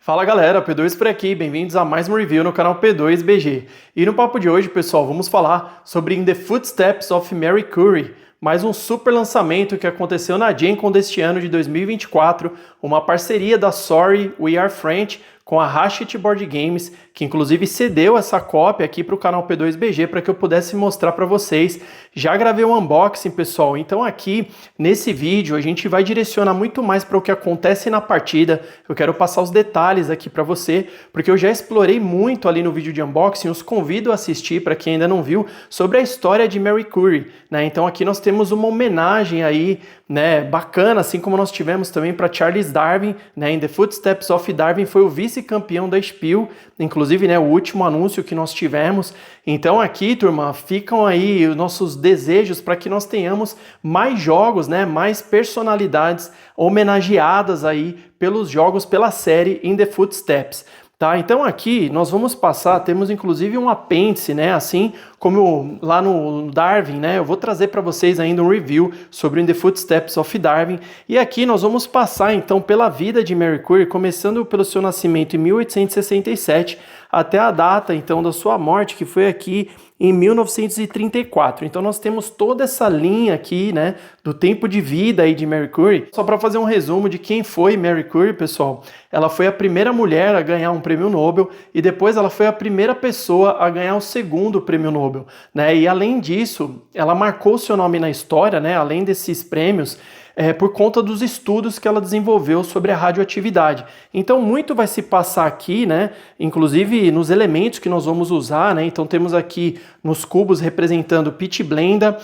Fala galera, P2 por aqui, bem-vindos a mais um review no canal P2BG. E no papo de hoje, pessoal, vamos falar sobre In the Footsteps of Mary Curie, mais um super lançamento que aconteceu na Gen Con deste ano de 2024, uma parceria da Sorry We Are French com a Hachette Board Games, que inclusive cedeu essa cópia aqui para o canal P2BG para que eu pudesse mostrar para vocês. Já gravei um unboxing, pessoal, então aqui nesse vídeo a gente vai direcionar muito mais para o que acontece na partida. Eu quero passar os detalhes aqui para você, porque eu já explorei muito ali no vídeo de unboxing, os convido a assistir para quem ainda não viu, sobre a história de Mary Curie, né? Então aqui nós temos uma homenagem aí, né, bacana, assim como nós tivemos também para Charles Darwin, né? In the Footsteps of Darwin foi o vice-campeão da Spiel, inclusive, né, o último anúncio que nós tivemos. Então aqui, turma, ficam aí os nossos desejos para que nós tenhamos mais jogos, né, mais personalidades homenageadas aí pelos jogos, pela série In the Footsteps. Tá, então aqui nós vamos passar, temos inclusive um apêndice, né, assim como lá no Darwin, né, eu vou trazer para vocês ainda um review sobre In the Footsteps of Darwin, e aqui nós vamos passar então pela vida de Mary Curie, começando pelo seu nascimento em 1867, até a data então da sua morte, que foi aqui em 1934. Então nós temos toda essa linha aqui, né, do tempo de vida aí de Mary Curie. Só para fazer um resumo de quem foi Mary Curie, pessoal, ela foi a primeira mulher a ganhar um prêmio Nobel e depois ela foi a primeira pessoa a ganhar o segundo prêmio Nobel, né? E além disso, ela marcou seu nome na história, né, além desses prêmios, por conta dos estudos que ela desenvolveu sobre a radioatividade. Então muito vai se passar aqui, né, inclusive nos elementos que nós vamos usar, né, então temos aqui nos cubos representando pitblenda,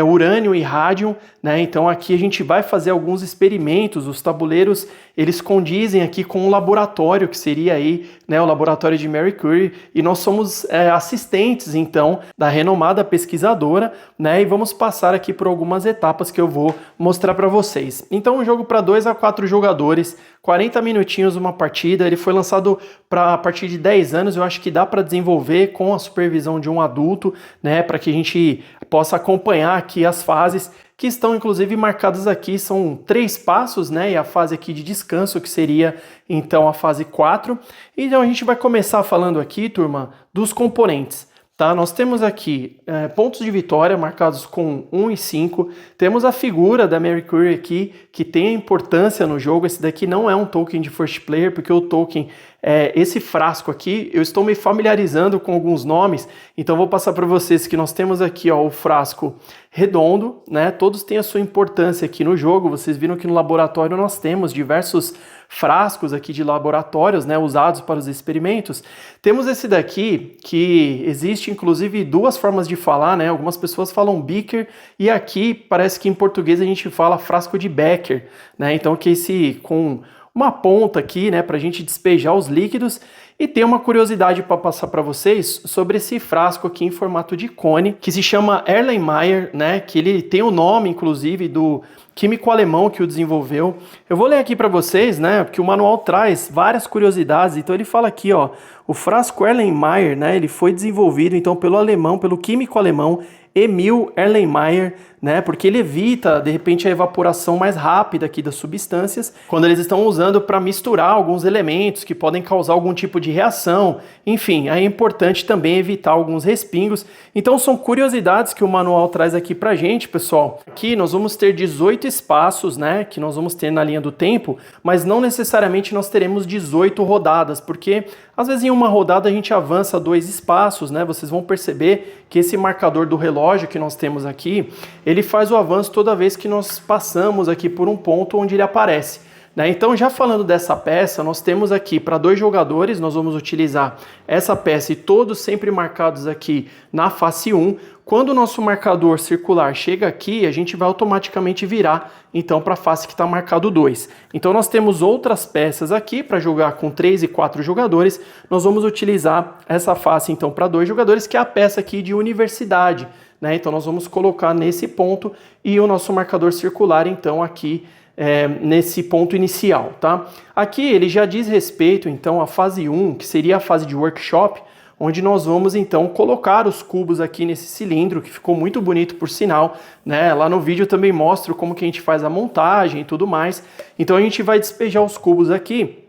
urânio e rádio, né, então aqui a gente vai fazer alguns experimentos, os tabuleiros eles condizem aqui com o laboratório que seria aí, né, o laboratório de Mary Curie, e nós somos assistentes então da renomada pesquisadora, né, e vamos passar aqui por algumas etapas que eu vou mostrar para vocês. Então um jogo para 2 a 4 jogadores, 40 minutinhos uma partida, ele foi lançado para a partir de 10 anos, eu acho que dá para desenvolver com a supervisão de um adulto, né, para que a gente possa acompanhar aqui as fases, que estão inclusive marcadas aqui, são 3 passos, né, e a fase aqui de descanso, que seria então a fase 4. Então a gente vai começar falando aqui, turma, dos componentes. Tá, nós temos aqui pontos de vitória marcados com 1 e 5, temos a figura da Mary Curie aqui, que tem a importância no jogo. Esse daqui não é um token de first player, porque o token esse frasco aqui, eu estou me familiarizando com alguns nomes, então vou passar para vocês que nós temos aqui, ó, o frasco redondo, né? Todos têm a sua importância aqui no jogo. Vocês viram que no laboratório nós temos diversos frascos aqui de laboratórios, né, usados para os experimentos. Temos esse daqui, que existe inclusive duas formas de falar, né? Algumas pessoas falam beaker, e aqui parece que em português a gente fala frasco de Becker, né? Então que esse com uma ponta aqui, né, para a gente despejar os líquidos. E tem uma curiosidade para passar para vocês sobre esse frasco aqui em formato de cone, que se chama Erlenmeyer, né, que ele tem o nome, inclusive, do químico alemão que o desenvolveu. Eu vou ler aqui para vocês, né, porque o manual traz várias curiosidades. Então ele fala aqui, ó, o frasco Erlenmeyer, né, ele foi desenvolvido então pelo alemão, pelo químico alemão Emil Erlenmeyer, né, porque ele evita, de repente, a evaporação mais rápida aqui das substâncias, quando eles estão usando para misturar alguns elementos que podem causar algum tipo de reação. Enfim, é importante também evitar alguns respingos. Então são curiosidades que o manual traz aqui pra gente, pessoal. Aqui nós vamos ter 18 espaços, né, que nós vamos ter na linha do tempo, mas não necessariamente nós teremos 18 rodadas, porque às vezes em uma rodada a gente avança 2 espaços, né? Vocês vão perceber que esse marcador do relógio que nós temos aqui, ele faz o avanço toda vez que nós passamos aqui por um ponto onde ele aparece, né? Então, já falando dessa peça, nós temos aqui para 2 jogadores, nós vamos utilizar essa peça e todos sempre marcados aqui na face 1. Quando o nosso marcador circular chega aqui, a gente vai automaticamente virar então para a face que está marcado 2. Então nós temos outras peças aqui para jogar com 3 e 4 jogadores. Nós vamos utilizar essa face então para 2 jogadores, que é a peça aqui de universidade, né? Então nós vamos colocar nesse ponto e o nosso marcador circular então aqui nesse ponto inicial, tá? Aqui ele já diz respeito então à fase 1, que seria a fase de workshop, onde nós vamos então colocar os cubos aqui nesse cilindro, que ficou muito bonito por sinal, né? Lá no vídeo eu também mostro como que a gente faz a montagem e tudo mais. Então a gente vai despejar os cubos aqui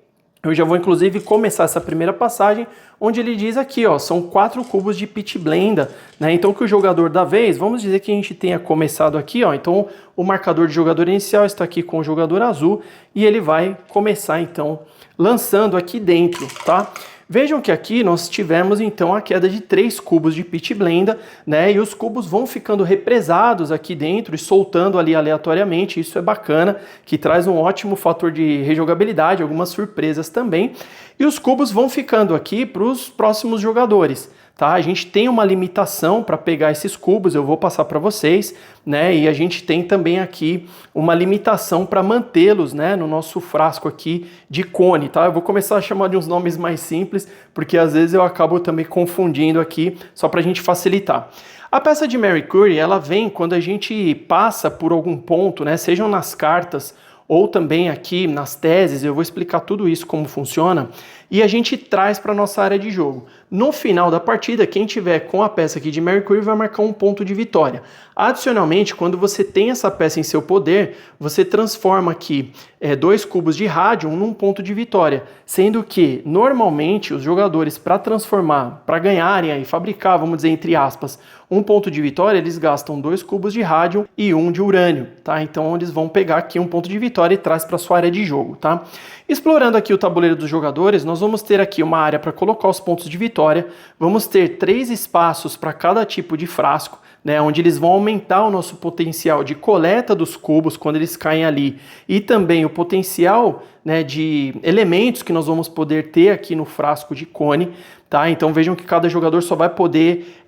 Eu já vou inclusive começar essa primeira passagem, onde ele diz aqui, ó, são 4 cubos de Pit Blenda, né? Então que o jogador da vez, vamos dizer que a gente tenha começado aqui, ó, então o marcador de jogador inicial está aqui com o jogador azul e ele vai começar então lançando aqui dentro, tá? Vejam que aqui nós tivemos então a queda de 3 cubos de Pit Blenda, né? E os cubos vão ficando represados aqui dentro e soltando ali aleatoriamente. Isso é bacana, que traz um ótimo fator de rejogabilidade, algumas surpresas também. E os cubos vão ficando aqui para os próximos jogadores. Tá? A gente tem uma limitação para pegar esses cubos, eu vou passar para vocês, né? E a gente tem também aqui uma limitação para mantê-los, né, no nosso frasco aqui de cone, tá? Eu vou começar a chamar de uns nomes mais simples, porque às vezes eu acabo também confundindo aqui, só para a gente facilitar. A peça de Mercury, ela vem quando a gente passa por algum ponto, né, sejam nas cartas ou também aqui nas teses, eu vou explicar tudo isso como funciona, e a gente traz para a nossa área de jogo. No final da partida, quem tiver com a peça aqui de Mercury vai marcar um ponto de vitória. Adicionalmente, quando você tem essa peça em seu poder, você transforma aqui 2 cubos de Radium num ponto de vitória, sendo que, normalmente, os jogadores para transformar, para ganharem e fabricar, vamos dizer, entre aspas, um ponto de vitória, eles gastam 2 cubos de Radium e 1 de urânio, tá? Então eles vão pegar aqui um ponto de vitória e traz para sua área de jogo, tá? Explorando aqui o tabuleiro dos jogadores, nós vamos ter aqui uma área para colocar os pontos de vitória, vamos ter 3 espaços para cada tipo de frasco, né, onde eles vão aumentar o nosso potencial de coleta dos cubos quando eles caem ali, e também o potencial, né, de elementos que nós vamos poder ter aqui no frasco de cone, tá? Então vejam que cada jogador só vai poder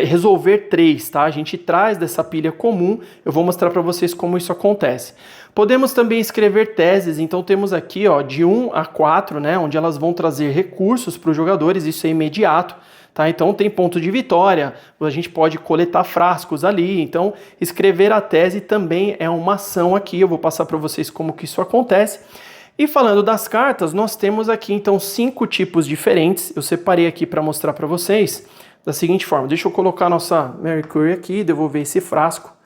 resolver 3, tá? A gente traz dessa pilha comum, eu vou mostrar para vocês como isso acontece. Podemos também escrever teses, então temos aqui, ó, de 1 a 4, né, onde elas vão trazer recursos para os jogadores, isso é imediato. Tá? Então tem ponto de vitória, a gente pode coletar frascos ali, então escrever a tese também é uma ação aqui, eu vou passar para vocês como que isso acontece. E falando das cartas, nós temos aqui então 5 tipos diferentes, eu separei aqui para mostrar para vocês da seguinte forma, deixa eu colocar a nossa Mercury aqui, devolver esse frasco.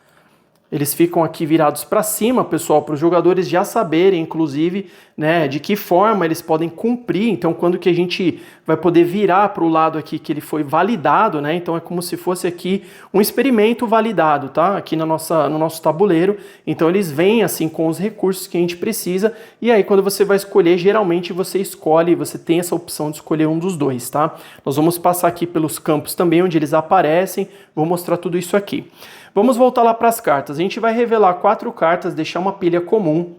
Eles ficam aqui virados para cima, pessoal, para os jogadores já saberem, inclusive, né, de que forma eles podem cumprir. Então, quando que a gente vai poder virar para o lado aqui que ele foi validado, né? Então, é como se fosse aqui um experimento validado, tá? Aqui no nosso tabuleiro. Então, eles vêm assim com os recursos que a gente precisa. E aí, quando você vai escolher, geralmente você escolhe, você tem essa opção de escolher um dos dois, tá? Nós vamos passar aqui pelos campos também, onde eles aparecem. Vou mostrar tudo isso aqui. Vamos voltar lá para as cartas. A gente vai revelar 4 cartas, deixar uma pilha comum.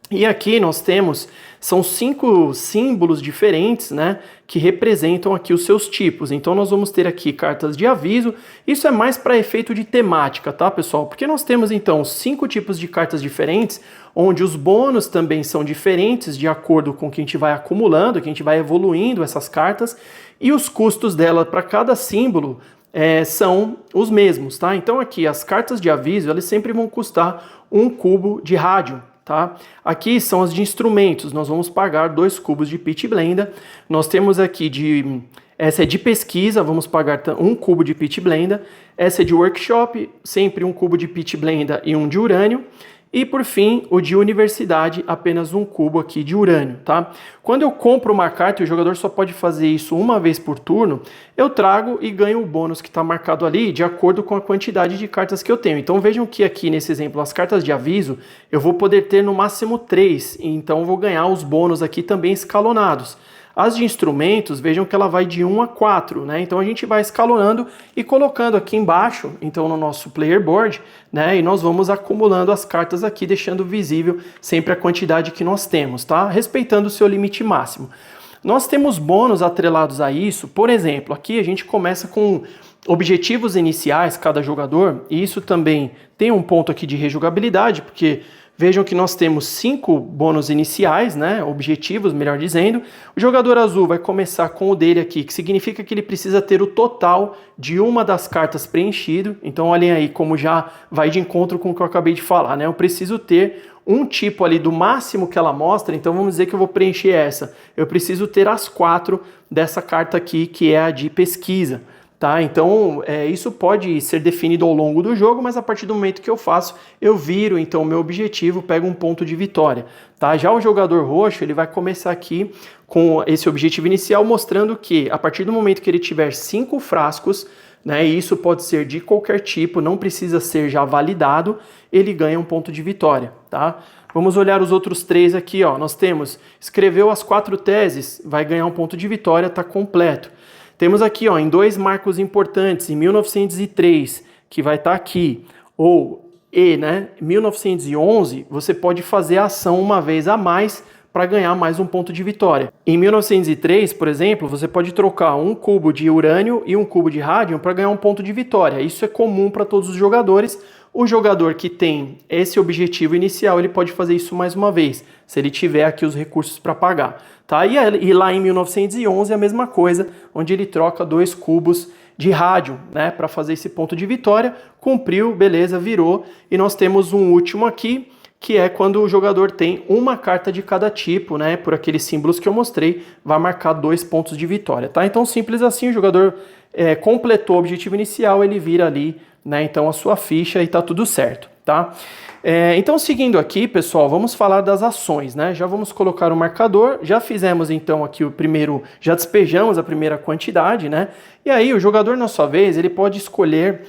E aqui nós temos, são 5 símbolos diferentes, né, que representam aqui os seus tipos. Então nós vamos ter aqui cartas de aviso. Isso é mais para efeito de temática, tá, pessoal? Porque nós temos então 5 tipos de cartas diferentes, onde os bônus também são diferentes de acordo com que a gente vai acumulando, que a gente vai evoluindo essas cartas. E os custos dela para cada símbolo são os mesmos, tá? Então aqui as cartas de aviso, elas sempre vão custar 1 cubo de rádio, tá? Aqui são as de instrumentos, nós vamos pagar 2 cubos de Pit Blenda. Nós temos aqui essa é de pesquisa, vamos pagar 1 cubo de Pit Blenda. Essa é de workshop, sempre 1 cubo de Pit Blenda e 1 de urânio. E por fim, o de universidade, apenas 1 cubo aqui de urânio, tá? Quando eu compro uma carta e o jogador só pode fazer isso uma vez por turno, eu trago e ganho o bônus que está marcado ali de acordo com a quantidade de cartas que eu tenho. Então vejam que aqui nesse exemplo, as cartas de aviso, eu vou poder ter no máximo 3, então eu vou ganhar os bônus aqui também escalonados. As de instrumentos, vejam que ela vai de 1 a 4, né? Então a gente vai escalonando e colocando aqui embaixo, então no nosso player board, né? E nós vamos acumulando as cartas aqui, deixando visível sempre a quantidade que nós temos, tá? Respeitando o seu limite máximo. Nós temos bônus atrelados a isso, por exemplo, aqui a gente começa com objetivos iniciais, cada jogador, e isso também tem um ponto aqui de rejogabilidade, porque vejam que nós temos 5 bônus iniciais, né, objetivos, melhor dizendo. O jogador azul vai começar com o dele aqui, que significa que ele precisa ter o total de uma das cartas preenchido. Então olhem aí como já vai de encontro com o que eu acabei de falar, né? Eu preciso ter um tipo ali do máximo que ela mostra, então vamos dizer que eu vou preencher essa. Eu preciso ter as 4 dessa carta aqui, que é a de pesquisa. tá? Então, isso pode ser definido ao longo do jogo, mas a partir do momento que eu faço, eu viro, então, o meu objetivo, pego um ponto de vitória, tá? Já o jogador roxo, ele vai começar aqui com esse objetivo inicial, mostrando que, a partir do momento que ele tiver 5 frascos, né, e isso pode ser de qualquer tipo, não precisa ser já validado, ele ganha um ponto de vitória, tá? Vamos olhar os outros 3 aqui, ó. Nós temos, escreveu as 4 teses, vai ganhar um ponto de vitória, tá completo. Temos aqui, ó, em 2 marcos importantes, em 1903, que vai estar aqui, ou, né, 1911, você pode fazer a ação uma vez a mais para ganhar mais um ponto de vitória. Em 1903, por exemplo, você pode trocar um cubo de urânio e um cubo de rádio para ganhar um ponto de vitória. Isso é comum para todos os jogadores. O jogador que tem esse objetivo inicial, ele pode fazer isso mais uma vez, se ele tiver aqui os recursos para pagar. Tá? E lá em 1911 é a mesma coisa, onde ele troca 2 cubos de rádio, né, para fazer esse ponto de vitória. Cumpriu, beleza, virou. E nós temos um último aqui, que é quando o jogador tem uma carta de cada tipo, né, por aqueles símbolos que eu mostrei, vai marcar 2 pontos de vitória, tá? Então, simples assim, o jogador completou o objetivo inicial, ele vira ali, né, então a sua ficha e tá tudo certo, tá? Então, seguindo aqui, pessoal, vamos falar das ações, né? Já vamos colocar o marcador, já fizemos então aqui o primeiro, já despejamos a primeira quantidade, né? E aí o jogador, na sua vez, ele pode escolher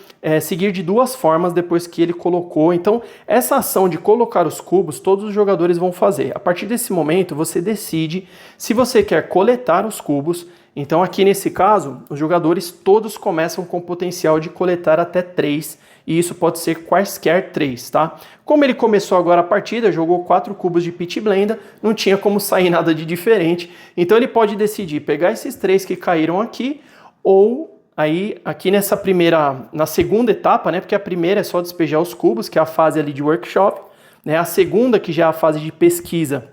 seguir de 2 formas depois que ele colocou. Então, essa ação de colocar os cubos, todos os jogadores vão fazer. A partir desse momento, você decide se você quer coletar os cubos. Então, aqui nesse caso, os jogadores todos começam com o potencial de coletar até 3, e isso pode ser quaisquer 3, tá? Como ele começou agora a partida, jogou 4 cubos de Pit Blender, não tinha como sair nada de diferente, então ele pode decidir pegar esses 3 que caíram aqui, ou aí aqui na segunda etapa, né? Porque a primeira é só despejar os cubos, que é a fase ali de workshop, né? A segunda, que já é a fase de pesquisa,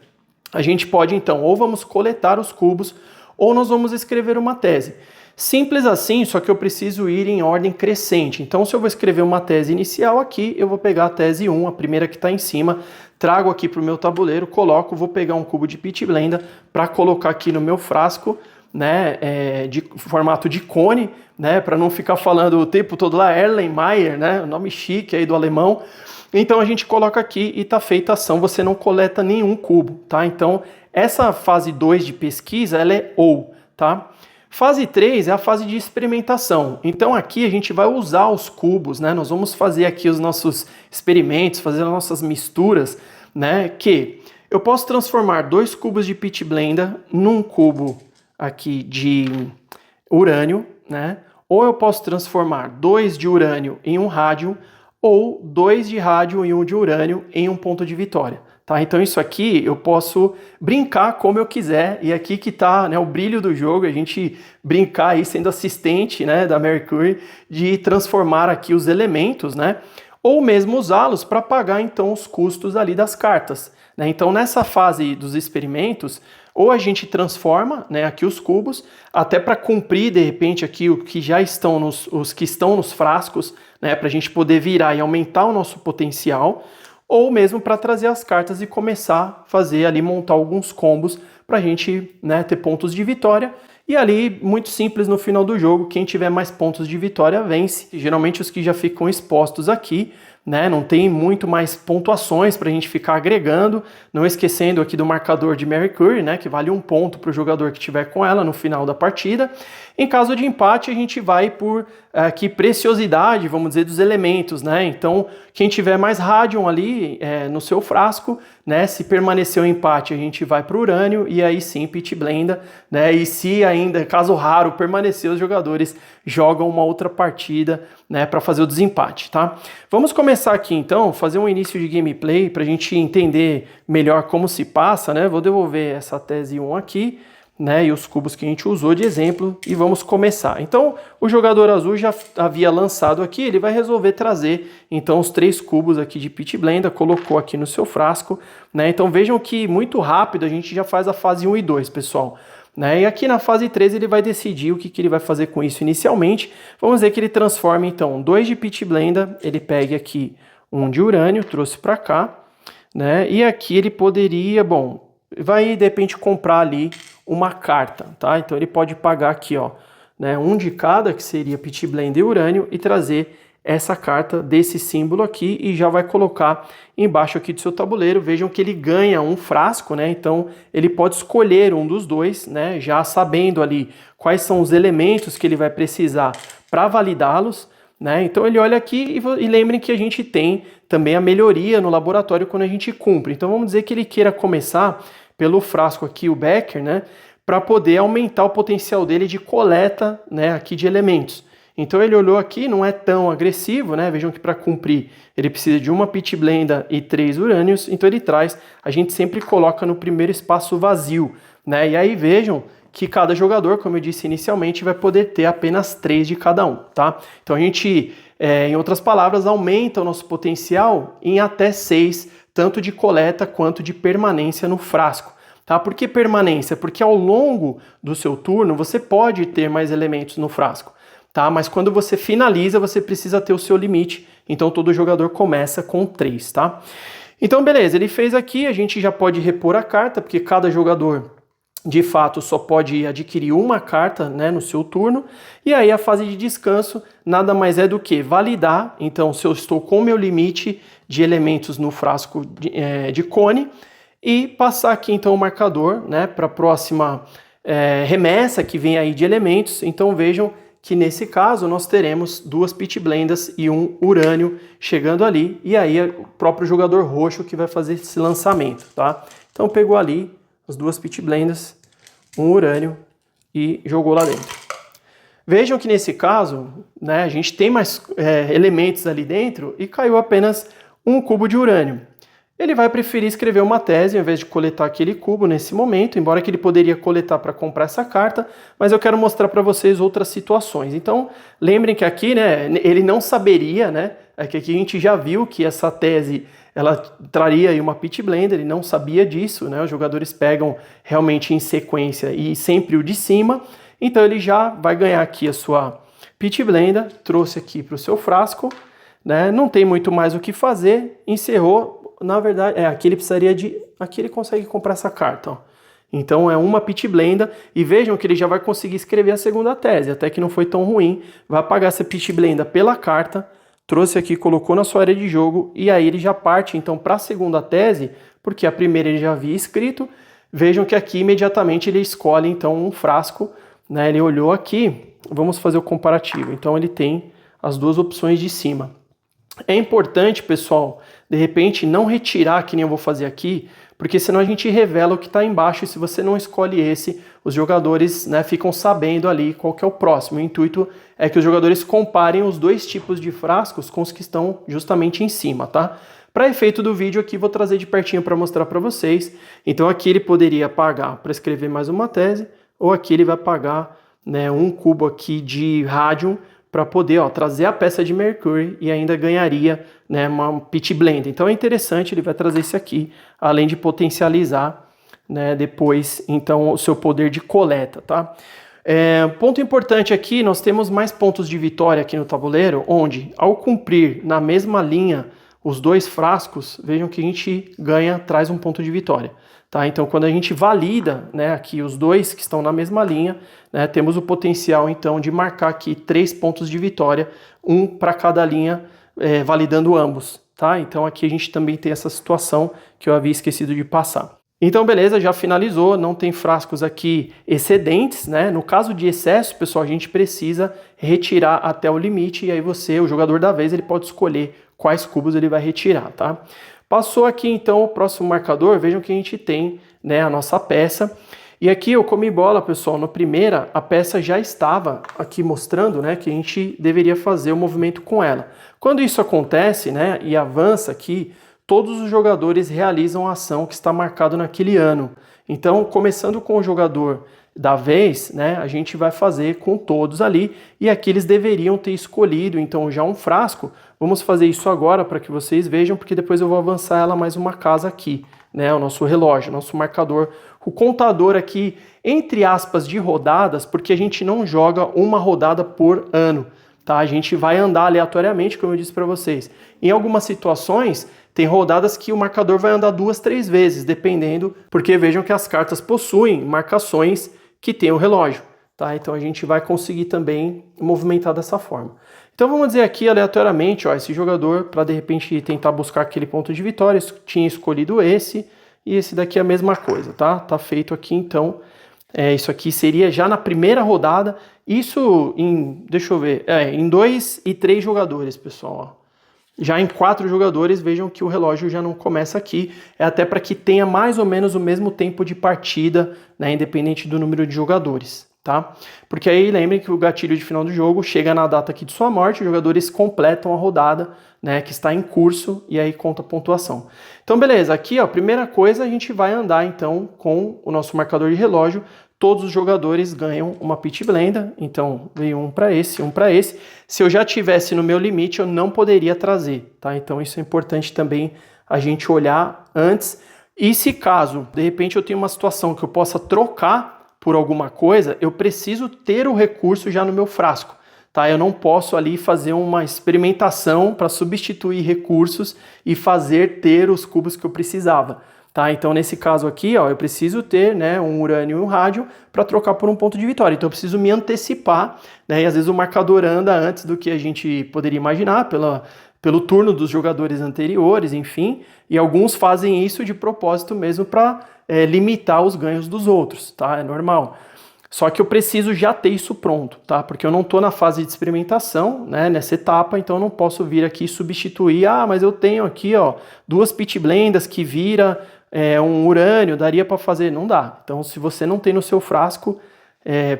a gente pode então, ou vamos coletar os cubos, ou nós vamos escrever uma tese. Simples assim, só que eu preciso ir em ordem crescente. Então, se eu vou escrever uma tese inicial aqui, eu vou pegar a tese 1, a primeira que está em cima, trago aqui para o meu tabuleiro, coloco, vou pegar um cubo de Pit Blender para colocar aqui no meu frasco, né, de formato de cone, né, para não ficar falando o tempo todo lá, Erlenmeyer, né, o nome chique aí do alemão. Então a gente coloca aqui e está feita a ação, você não coleta nenhum cubo, tá? Então essa fase 2 de pesquisa, ela é ou, tá? Fase 3 é a fase de experimentação. Então aqui a gente vai usar os cubos, né? Nós vamos fazer aqui os nossos experimentos, fazer as nossas misturas, né? Que eu posso transformar 2 cubos de Pit Blender num cubo aqui de urânio, né? Ou eu posso transformar 2 de urânio em um rádio, ou 2 de rádio e 1 de urânio em um ponto de vitória. Tá? Então isso aqui eu posso brincar como eu quiser, e aqui que está, né, o brilho do jogo, a gente brincar aí sendo assistente, né, da Mercury, de transformar aqui os elementos, né, ou mesmo usá-los para pagar então os custos ali das cartas. Né? Então nessa fase dos experimentos, ou a gente transforma, né, aqui os cubos, até para cumprir de repente aqui o que já estão os que estão nos frascos, né, para a gente poder virar e aumentar o nosso potencial, ou mesmo para trazer as cartas e começar a fazer ali, montar alguns combos para a gente, né, ter pontos de vitória. E ali, muito simples no final do jogo, quem tiver mais pontos de vitória vence. Geralmente os que já ficam expostos aqui, né, não tem muito mais pontuações para a gente ficar agregando, não esquecendo aqui do marcador de Mercury, né, que vale 1 ponto para o jogador que tiver com ela no final da partida. Em caso de empate, a gente vai por aqui preciosidade, vamos dizer, dos elementos, né? Então, quem tiver mais rádio ali no seu frasco, né? Se permanecer o empate, a gente vai para o urânio e aí sim Pit Blender, né? E se ainda, caso raro, permanecer, os jogadores jogam uma outra partida, né? Para fazer o desempate, tá? Vamos começar aqui então, fazer um início de gameplay para a gente entender melhor como se passa, né? Vou devolver essa tese 1 aqui, né, e os cubos que a gente usou de exemplo, e vamos começar. Então, o jogador azul já havia lançado aqui, ele vai resolver trazer, então, os 3 cubos aqui de Pit Blender, colocou aqui no seu frasco, né, então vejam que muito rápido a gente já faz a fase 1 e 2, pessoal. Né, e aqui na fase 3 ele vai decidir o que ele vai fazer com isso inicialmente. Vamos ver que ele transforma, então, 2 de Pit Blender, ele pega aqui 1 de urânio, trouxe para cá, né, e aqui ele poderia, bom, vai de repente comprar ali uma carta, tá? Então ele pode pagar aqui, ó, né, um de cada, que seria Pit Blender e Urânio, e trazer essa carta desse símbolo aqui e já vai colocar embaixo aqui do seu tabuleiro. Vejam que ele ganha um frasco, né? Então ele pode escolher um dos dois, né? Já sabendo ali quais são os elementos que ele vai precisar para validá-los, né? Então ele olha aqui e lembrem que a gente tem também a melhoria no laboratório quando a gente cumpre. Então vamos dizer que ele queira começar pelo frasco aqui, o Becker, né? Para poder aumentar o potencial dele de coleta, né? Aqui de elementos. Então ele olhou aqui, não é tão agressivo, né? Vejam que para cumprir ele precisa de uma Pit Blender e 3 urânios, então ele traz, a gente sempre coloca no primeiro espaço vazio, né? E aí vejam que cada jogador, como eu disse inicialmente, vai poder ter apenas 3 de cada um, tá? Então a gente, em outras palavras, aumenta o nosso potencial em até 6, tanto de coleta quanto de permanência no frasco. Tá? Por que permanência? Porque ao longo do seu turno você pode ter mais elementos no frasco. Tá? Mas quando você finaliza, você precisa ter o seu limite, então todo jogador começa com 3, tá? Então beleza, ele fez aqui, a gente já pode repor a carta, porque cada jogador de fato só pode adquirir uma carta, né, no seu turno, e aí a fase de descanso nada mais é do que validar, então se eu estou com o meu limite de elementos no frasco de cone, e passar aqui então o marcador, né, para a próxima remessa que vem aí de elementos. Então vejam que nesse caso nós teremos 2 Pit Blenders e um urânio chegando ali, e aí é o próprio jogador roxo que vai fazer esse lançamento, tá? Então pegou ali as 2 Pit Blenders, um urânio e jogou lá dentro. Vejam que nesse caso, né, a gente tem mais elementos ali dentro e caiu apenas um cubo de urânio. Ele vai preferir escrever uma tese ao invés de coletar aquele cubo nesse momento, embora que ele poderia coletar para comprar essa carta, mas eu quero mostrar para vocês outras situações. Então, lembrem que aqui, né, ele não saberia, né, que aqui a gente já viu que essa tese ela traria aí uma Pit Blender, ele não sabia disso, né, os jogadores pegam realmente em sequência e sempre o de cima, então ele já vai ganhar aqui a sua Pit Blender, trouxe aqui para o seu frasco, né, não tem muito mais o que fazer, encerrou. Na verdade, aqui ele precisaria de... Aqui ele consegue comprar essa carta, ó. Então é uma Pit Blender, e vejam que ele já vai conseguir escrever a segunda tese, até que não foi tão ruim. Vai pagar essa Pit Blender pela carta, trouxe aqui, colocou na sua área de jogo, e aí ele já parte então para a segunda tese, porque a primeira ele já havia escrito. Vejam que aqui imediatamente ele escolhe então um frasco, né? Ele olhou aqui, vamos fazer o comparativo. Então ele tem as 2 opções de cima. É importante, pessoal, de repente não retirar, que nem eu vou fazer aqui, porque senão a gente revela o que está embaixo, e se você não escolhe esse, os jogadores, né, ficam sabendo ali qual que é o próximo. O intuito é que os jogadores comparem os 2 tipos de frascos com os que estão justamente em cima, tá? Para efeito do vídeo aqui, vou trazer de pertinho para mostrar para vocês. Então aqui ele poderia pagar para escrever mais uma tese, ou aqui ele vai pagar, né, um cubo aqui de Radium, para poder, ó, trazer a peça de Mercury, e ainda ganharia, né, uma Pit Blender. Então é interessante, ele vai trazer esse aqui, além de potencializar, né, depois então o seu poder de coleta, tá? Ponto importante aqui, nós temos mais pontos de vitória aqui no tabuleiro, onde ao cumprir na mesma linha os 2 frascos, vejam que a gente ganha, traz um ponto de vitória. Tá? Então, quando a gente valida, né, aqui os 2 que estão na mesma linha, né, temos o potencial então de marcar aqui 3 pontos de vitória, um para cada linha, validando ambos. Tá? Então aqui a gente também tem essa situação que eu havia esquecido de passar. Então beleza, já finalizou, não tem frascos aqui excedentes, né? No caso de excesso, pessoal, a gente precisa retirar até o limite, e aí você, o jogador da vez, ele pode escolher quais cubos ele vai retirar, tá? Passou aqui então o próximo marcador, vejam que a gente tem, né, a nossa peça. E aqui eu comi bola, pessoal, na primeira a peça já estava aqui mostrando, né, que a gente deveria fazer o movimento com ela. Quando isso acontece, né, e avança aqui, todos os jogadores realizam a ação que está marcado naquele ano. Então, começando com o jogador da vez, né, a gente vai fazer com todos ali, e aqui eles deveriam ter escolhido então já um frasco. Vamos fazer isso agora para que vocês vejam, porque depois eu vou avançar ela mais uma casa aqui, né, o nosso relógio, nosso marcador, o contador aqui, entre aspas, de rodadas, porque a gente não joga uma rodada por ano, tá? A gente vai andar aleatoriamente, como eu disse para vocês. Em algumas situações, tem rodadas que o marcador vai andar 2, 3 vezes, dependendo, porque vejam que as cartas possuem marcações que tem o relógio, tá? Então a gente vai conseguir também movimentar dessa forma. Então vamos dizer aqui aleatoriamente, ó, esse jogador, para de repente tentar buscar aquele ponto de vitória, tinha escolhido esse, e esse daqui é a mesma coisa, tá? Tá feito aqui, então, isso aqui seria já na primeira rodada, isso em, deixa eu ver, em 2 e 3 jogadores, pessoal, ó. Já em 4 jogadores, vejam que o relógio já não começa aqui, é até para que tenha mais ou menos o mesmo tempo de partida, né, independente do número de jogadores, tá? Porque aí lembrem que o gatilho de final do jogo chega na data aqui de sua morte, os jogadores completam a rodada, né, que está em curso, e aí conta a pontuação. Então beleza, aqui ó, primeira coisa, a gente vai andar então com o nosso marcador de relógio. Todos os jogadores ganham uma Pit Blenda, então veio um para esse, um para esse. Se eu já tivesse no meu limite, eu não poderia trazer, tá? Então isso é importante também a gente olhar antes. E se caso, de repente, eu tenho uma situação que eu possa trocar por alguma coisa, eu preciso ter o recurso já no meu frasco, tá? Eu não posso ali fazer uma experimentação para substituir recursos e ter os cubos que eu precisava. Tá, então nesse caso aqui, ó, eu preciso ter, né, um urânio e um rádio para trocar por um ponto de vitória. Então eu preciso me antecipar, né, e às vezes o marcador anda antes do que a gente poderia imaginar pelo turno dos jogadores anteriores, enfim. E alguns fazem isso de propósito mesmo para limitar os ganhos dos outros, tá? É normal. Só que eu preciso já ter isso pronto, tá? Porque eu não estou na fase de experimentação, né, nessa etapa, então eu não posso vir aqui e substituir. Ah, mas eu tenho aqui, ó, 2 Pit Blendas que vira um urânio, daria para fazer? Não dá. Então, se você não tem no seu frasco,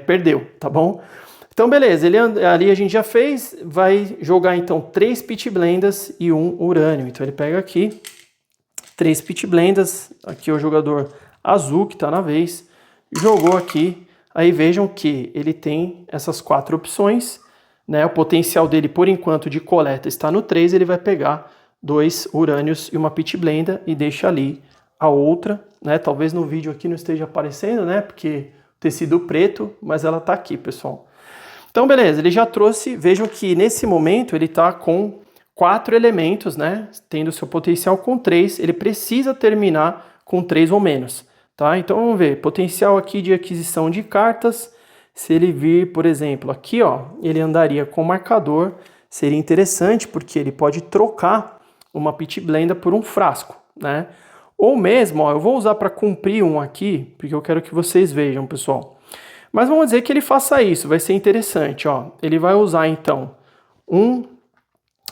perdeu, tá bom? Então, beleza, ali a gente já fez, vai jogar então 3 Pit Blendas e 1 urânio. Então ele pega aqui 3 Pit Blendas, aqui é o jogador azul que está na vez, jogou aqui. Aí vejam que ele tem essas 4 opções, né? O potencial dele, por enquanto, de coleta está no 3, ele vai pegar 2 urânios e uma Pit Blenda e deixa ali a outra, né? Talvez no vídeo aqui não esteja aparecendo, né? Porque tecido preto, mas ela tá aqui, pessoal. Então, beleza, ele já trouxe, vejam que nesse momento ele tá com 4 elementos, né? Tendo seu potencial com 3, ele precisa terminar com 3 ou menos, tá? Então, vamos ver, potencial aqui de aquisição de cartas, se ele vir, por exemplo, aqui, ó, ele andaria com marcador, seria interessante, porque ele pode trocar uma Pit Blenda por um frasco, né? Ou mesmo, ó, eu vou usar para cumprir um aqui, porque eu quero que vocês vejam, pessoal. Mas vamos dizer que ele faça isso, vai ser interessante, ó. Ele vai usar, então, um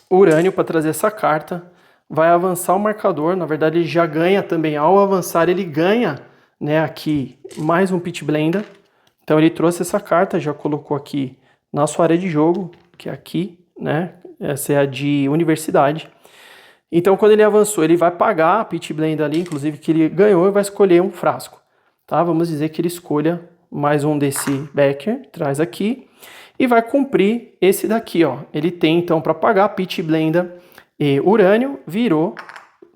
urânio para trazer essa carta, vai avançar o marcador, na verdade ele já ganha também, ao avançar ele ganha, né, aqui mais um Pit Blenda. Então ele trouxe essa carta, já colocou aqui na sua área de jogo, que é aqui, né, essa é a de universidade. Então, quando ele avançou, ele vai pagar a Pit Blenda ali, inclusive que ele ganhou, e vai escolher um frasco, tá? Vamos dizer que ele escolha mais um desse Becker, traz aqui, e vai cumprir esse daqui, ó. Ele tem, então, para pagar Pit Blenda e urânio, virou,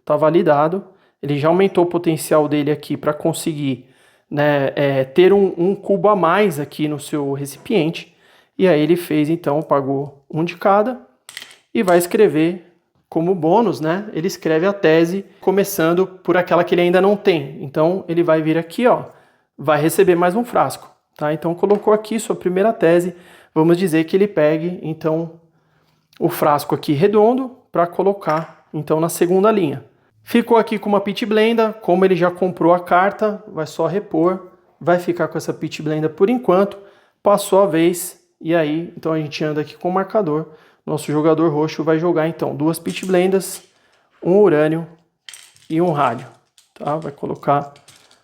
tá validado. Ele já aumentou o potencial dele aqui para conseguir, né, ter um cubo a mais aqui no seu recipiente. E aí ele fez, então, pagou um de cada e vai escrever como bônus, né? Ele escreve a tese começando por aquela que ele ainda não tem. Então ele vai vir aqui, ó, vai receber mais um frasco, tá? Então colocou aqui sua primeira tese. Vamos dizer que ele pegue então o frasco aqui redondo para colocar então na segunda linha. Ficou aqui com uma Pit Blenda, como ele já comprou a carta, vai só repor, vai ficar com essa Pit Blenda por enquanto. Passou a vez e aí então a gente anda aqui com o marcador. Nosso jogador roxo vai jogar, então, 2 Pit Blendas, um urânio e um rádio, tá? Vai colocar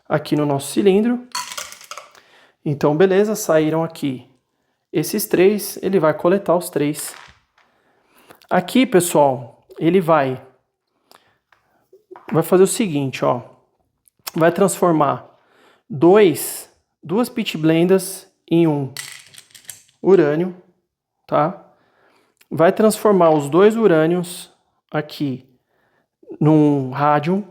aqui no nosso cilindro. Então, beleza, saíram aqui esses 3, ele vai coletar os 3. Aqui, pessoal, ele vai fazer o seguinte, ó. Vai transformar 2 Pit Blendas em um urânio, tá? Vai transformar os 2 urânios aqui num rádio.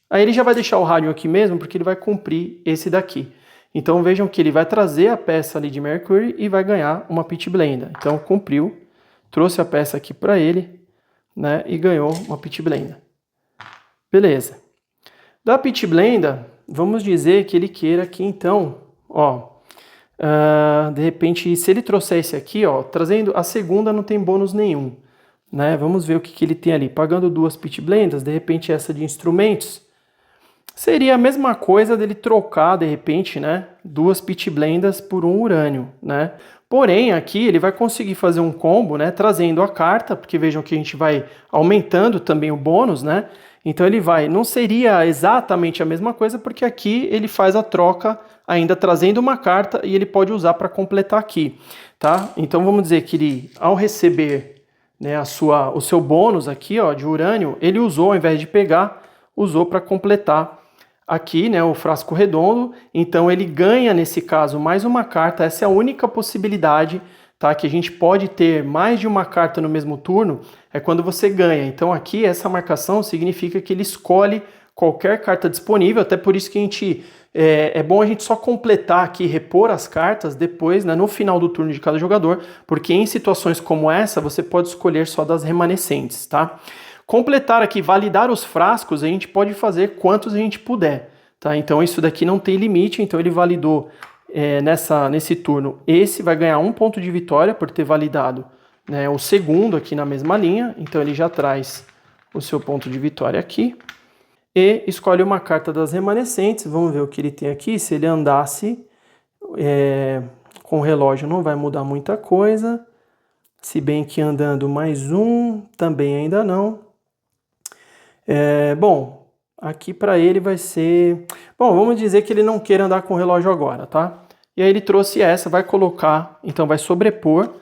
Aí ele já vai deixar o rádio aqui mesmo, porque ele vai cumprir esse daqui. Então vejam que ele vai trazer a peça ali de Mercury e vai ganhar uma Pit Blenda. Então cumpriu, trouxe a peça aqui para ele, né, e ganhou uma Pit Blenda. Beleza. Da Pit Blenda, vamos dizer que ele queira aqui então, ó, De repente, se ele trouxer esse aqui, ó, trazendo a segunda não tem bônus nenhum, né? Vamos ver o que, que ele tem ali. Pagando 2 pit blendas, de repente essa de instrumentos, seria a mesma coisa dele trocar, de repente, né, 2 pit blendas por um urânio, né? Porém, aqui ele vai conseguir fazer um combo, né, trazendo a carta, porque vejam que a gente vai aumentando também o bônus, né? Então ele vai, não seria exatamente a mesma coisa, porque aqui ele faz a troca ainda trazendo uma carta e ele pode usar para completar aqui, tá? Então vamos dizer que ele, ao receber, né, o seu bônus aqui, ó, de urânio, ele usou, ao invés de pegar, usou para completar aqui, né, o frasco redondo. Então ele ganha, nesse caso, mais uma carta. Essa é a única possibilidade, tá, que a gente pode ter mais de uma carta no mesmo turno, é quando você ganha. Então aqui essa marcação significa que ele escolhe qualquer carta disponível, até por isso que a gente é bom a gente só completar aqui, repor as cartas depois, né, no final do turno de cada jogador, porque em situações como essa você pode escolher só das remanescentes, tá? Completar aqui, validar os frascos, a gente pode fazer quantos a gente puder, tá? Então isso daqui não tem limite, então ele validou nesse turno. Esse vai ganhar 1 ponto de vitória por ter validado, né, o segundo aqui na mesma linha, então ele já traz o seu ponto de vitória aqui. E escolhe uma carta das remanescentes, vamos ver o que ele tem aqui. Se ele andasse com o relógio não vai mudar muita coisa, se bem que andando mais um, também ainda não. Bom, aqui para ele vai ser... Bom, vamos dizer que ele não queira andar com o relógio agora, tá? E aí ele trouxe essa, vai colocar, então vai sobrepor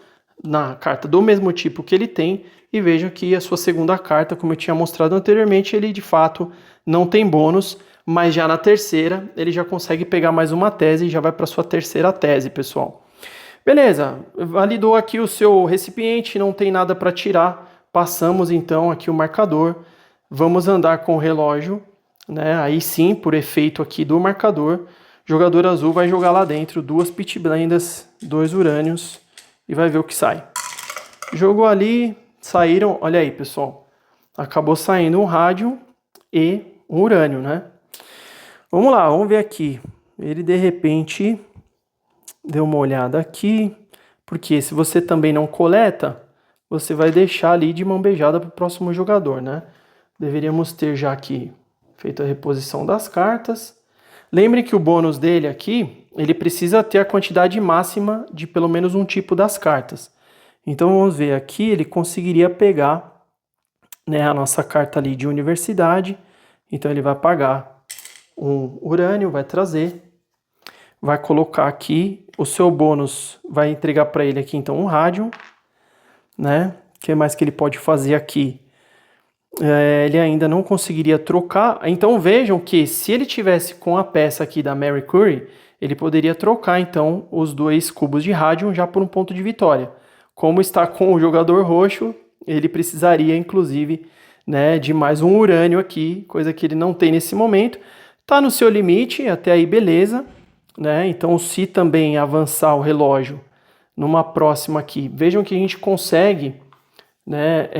na carta do mesmo tipo que ele tem, e vejam que a sua segunda carta, como eu tinha mostrado anteriormente, ele de fato não tem bônus, mas já na terceira ele já consegue pegar mais uma tese e já vai para sua terceira tese, pessoal. Beleza, validou aqui o seu recipiente, não tem nada para tirar, passamos então aqui o marcador, vamos andar com o relógio, né? Aí sim, por efeito aqui do marcador, jogador azul vai jogar lá dentro 2 pit blendas, 2 urânios e vai ver o que sai. Jogou ali, saíram, olha aí pessoal, acabou saindo um rádio e um urânio, né? Vamos lá, vamos ver aqui. Ele de repente deu uma olhada aqui, porque se você também não coleta, você vai deixar ali de mão beijada para o próximo jogador, né? Deveríamos ter já aqui feito a reposição das cartas. Lembre que o bônus dele aqui, ele precisa ter a quantidade máxima de pelo menos um tipo das cartas. Então vamos ver aqui, ele conseguiria pegar, né, a nossa carta ali de universidade. Então ele vai pagar um urânio, vai trazer, vai colocar aqui, o seu bônus vai entregar para ele aqui então um rádio, né? O que mais que ele pode fazer aqui? Ele ainda não conseguiria trocar, então vejam que se ele tivesse com a peça aqui da Mary Curie, ele poderia trocar então os 2 cubos de rádio já por um ponto de vitória. Como está com o jogador roxo, ele precisaria inclusive, né, de mais um urânio aqui, coisa que ele não tem nesse momento. Tá no seu limite, até aí beleza, né? Então se também avançar o relógio numa próxima aqui, vejam que a gente consegue, né,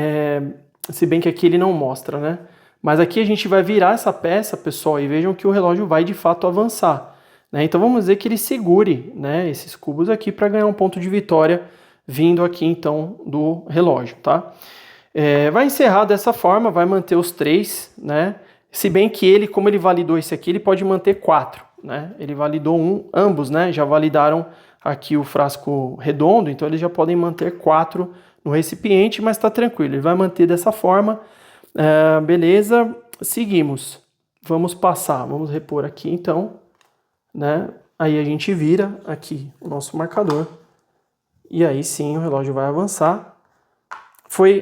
se bem que aqui ele não mostra, né? Mas aqui a gente vai virar essa peça, pessoal, e vejam que o relógio vai de fato avançar, né? Então vamos dizer que ele segure, né, esses cubos aqui para ganhar um ponto de vitória vindo aqui então do relógio, tá? Vai encerrar dessa forma, vai manter os 3, né? Se bem que ele, como ele validou esse aqui, ele pode manter 4, né? Ele validou ambos, né? Já validaram aqui o frasco redondo, então eles já podem manter 4 no recipiente, mas tá tranquilo, ele vai manter dessa forma. Beleza, seguimos. Vamos passar, vamos repor aqui então, né? Aí a gente vira aqui o nosso marcador. E aí sim o relógio vai avançar.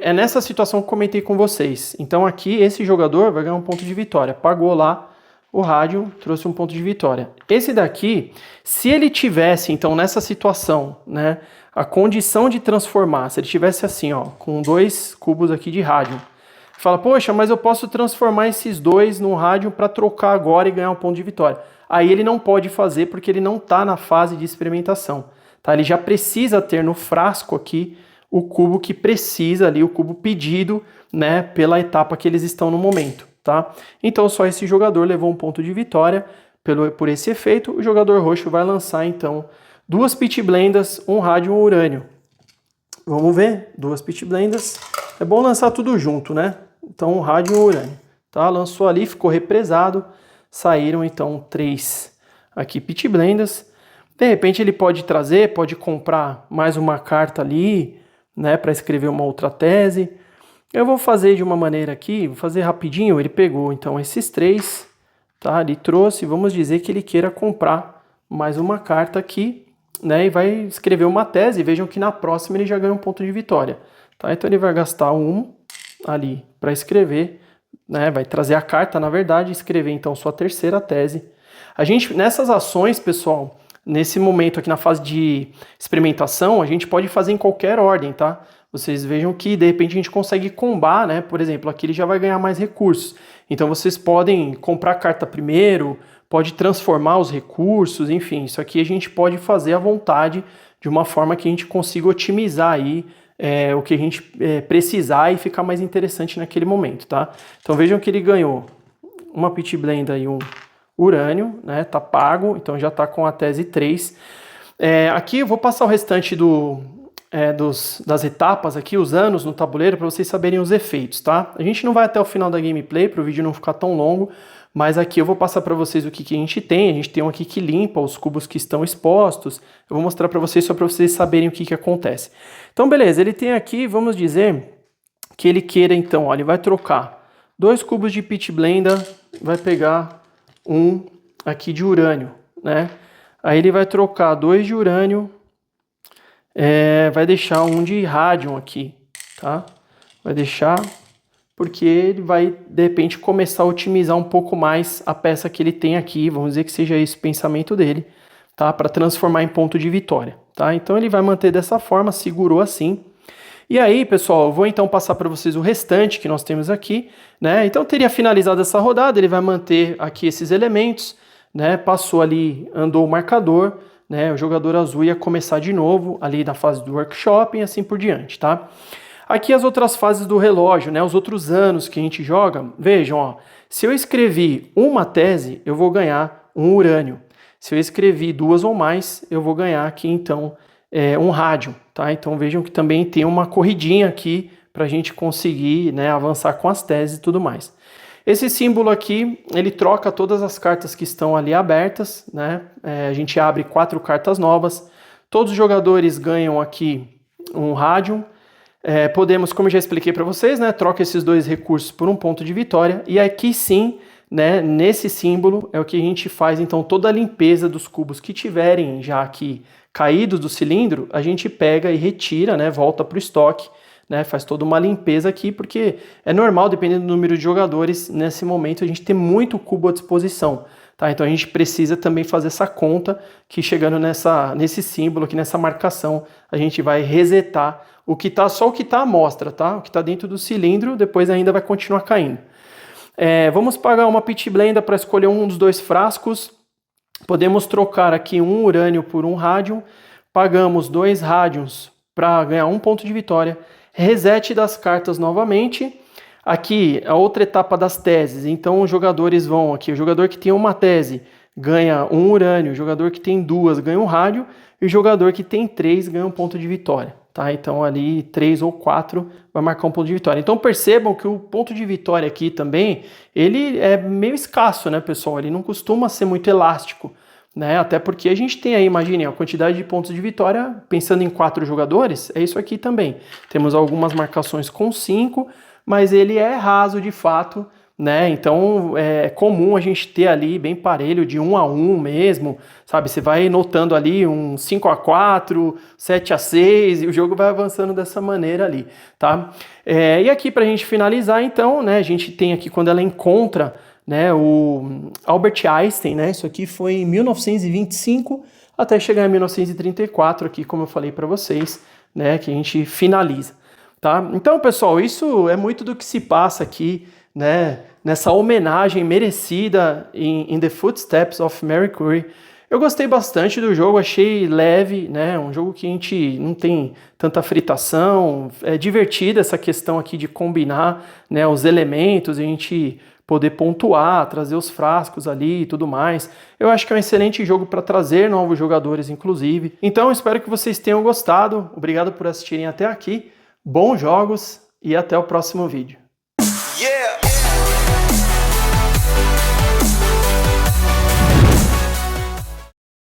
É nessa situação que eu comentei com vocês. Então aqui esse jogador vai ganhar um ponto de vitória. Pagou lá o rádio, trouxe um ponto de vitória. Esse daqui, se ele tivesse então nessa situação, né, a condição de transformar, se ele tivesse assim, ó, com 2 cubos aqui de rádio, fala, poxa, mas eu posso transformar esses 2 no rádio para trocar agora e ganhar um ponto de vitória. Aí ele não pode fazer porque ele não está na fase de experimentação. Tá? Ele já precisa ter no frasco aqui o cubo que precisa ali, o cubo pedido, né, pela etapa que eles estão no momento, tá? Então só esse jogador levou um ponto de vitória por esse efeito. O jogador roxo vai lançar então duas Pit Blendas, um rádio e um urânio. Vamos ver, duas Pit Blendas. É bom lançar tudo junto, né? Então, um rádio e um urânio. Tá? Lançou ali, ficou represado. Saíram, então, 3 aqui Pit Blendas. De repente, ele pode trazer, pode comprar mais uma carta ali, né? Para escrever uma outra tese. Eu vou fazer de uma maneira aqui, vou fazer rapidinho. Ele pegou, então, esses 3, tá? Ele trouxe, vamos dizer que ele queira comprar mais uma carta aqui, né? E vai escrever uma tese. Vejam que na próxima ele já ganha um ponto de vitória. Tá? Então ele vai gastar um ali para escrever, né? Vai trazer a carta, na verdade, e escrever então sua terceira tese. A gente, nessas ações, pessoal, nesse momento aqui na fase de experimentação, a gente pode fazer em qualquer ordem, tá? Vocês vejam que de repente a gente consegue combar, né? Por exemplo, aqui ele já vai ganhar mais recursos. Então vocês podem comprar a carta primeiro, pode transformar os recursos, enfim, isso aqui a gente pode fazer à vontade, de uma forma que a gente consiga otimizar aí o que a gente precisar e ficar mais interessante naquele momento, tá? Então vejam que ele ganhou uma Pit Blenda e um urânio, né? Tá pago, então já tá com a tese 3. Aqui eu vou passar o restante das etapas aqui, os anos no tabuleiro, para vocês saberem os efeitos, tá? A gente não vai até o final da gameplay, para o vídeo não ficar tão longo, mas aqui eu vou passar para vocês o que a gente tem. A gente tem um aqui que limpa os cubos que estão expostos. Eu vou mostrar para vocês só para vocês saberem o que acontece. Então, beleza, ele tem aqui, vamos dizer, que ele queira então, ó, ele vai trocar 2 cubos de Pit Blenda, vai pegar um aqui de urânio, né? Aí ele vai trocar 2 de urânio, vai deixar um de rádio aqui, tá? Vai deixar, porque ele vai, de repente, começar a otimizar um pouco mais a peça que ele tem aqui, vamos dizer que seja esse o pensamento dele, tá? Para transformar em ponto de vitória, tá? Então ele vai manter dessa forma, segurou assim. E aí, pessoal, eu vou então passar para vocês o restante que nós temos aqui, né? Então teria finalizado essa rodada, ele vai manter aqui esses elementos, né? Passou ali, andou o marcador, né? O jogador azul ia começar de novo ali na fase do workshop e assim por diante, tá? Aqui as outras fases do relógio, né? Os outros anos que a gente joga, vejam, ó, se eu escrevi uma tese, eu vou ganhar um urânio. Se eu escrevi 2 ou mais, eu vou ganhar aqui então um rádio, tá? Então vejam que também tem uma corridinha aqui para a gente conseguir, né, avançar com as teses e tudo mais. Esse símbolo aqui, ele troca todas as cartas que estão ali abertas, né? A gente abre 4 cartas novas. Todos os jogadores ganham aqui um rádio. Podemos, como eu já expliquei para vocês, né, troca esses 2 recursos por um ponto de vitória. E aqui sim, né, nesse símbolo, é o que a gente faz então toda a limpeza dos cubos que tiverem já aqui caídos do cilindro, a gente pega e retira, né, volta para o estoque, né, faz toda uma limpeza aqui, porque é normal, dependendo do número de jogadores, nesse momento a gente ter muito cubo à disposição. Tá? Então a gente precisa também fazer essa conta, que chegando nesse símbolo aqui, nessa marcação, a gente vai resetar só o que está à mostra, tá? O que está dentro do cilindro, depois ainda vai continuar caindo. Vamos pagar uma Pit Blenda para escolher um dos 2 frascos. Podemos trocar aqui um urânio por um rádio. Pagamos 2 rádios para ganhar um ponto de vitória. Reset das cartas novamente. Aqui, a outra etapa das teses. Então, os jogadores vão aqui. O jogador que tem uma tese ganha um urânio. O jogador que tem 2 ganha um rádio. E o jogador que tem 3 ganha um ponto de vitória. Tá? Então, ali, 3 ou 4 vai marcar um ponto de vitória. Então, percebam que o ponto de vitória aqui também, ele é meio escasso, né, pessoal? Ele não costuma ser muito elástico, né? Até porque a gente tem aí, imaginem, a quantidade de pontos de vitória, pensando em 4 jogadores, é isso aqui também. Temos algumas marcações com 5, mas ele é raso de fato, né? Então é comum a gente ter ali bem parelho de 1 a 1 mesmo, sabe? Você vai notando ali um 5 a 4, 7 a 6 e o jogo vai avançando dessa maneira ali, tá? E aqui pra gente finalizar então, né? A gente tem aqui quando ela encontra, né, o Albert Einstein, né? Isso aqui foi em 1925 até chegar em 1934 aqui, como eu falei para vocês, né? Que a gente finaliza, tá? Então, pessoal, isso é muito do que se passa aqui, né, nessa homenagem merecida em The Footsteps of Mary Curie. Eu gostei bastante do jogo, achei leve, né? Um jogo que a gente não tem tanta fritação, é divertida essa questão aqui de combinar, né, os elementos, a gente poder pontuar, trazer os frascos ali e tudo mais. Eu acho que é um excelente jogo para trazer novos jogadores, inclusive. Então, eu espero que vocês tenham gostado. Obrigado por assistirem até aqui. Bons jogos e até o próximo vídeo. Yeah!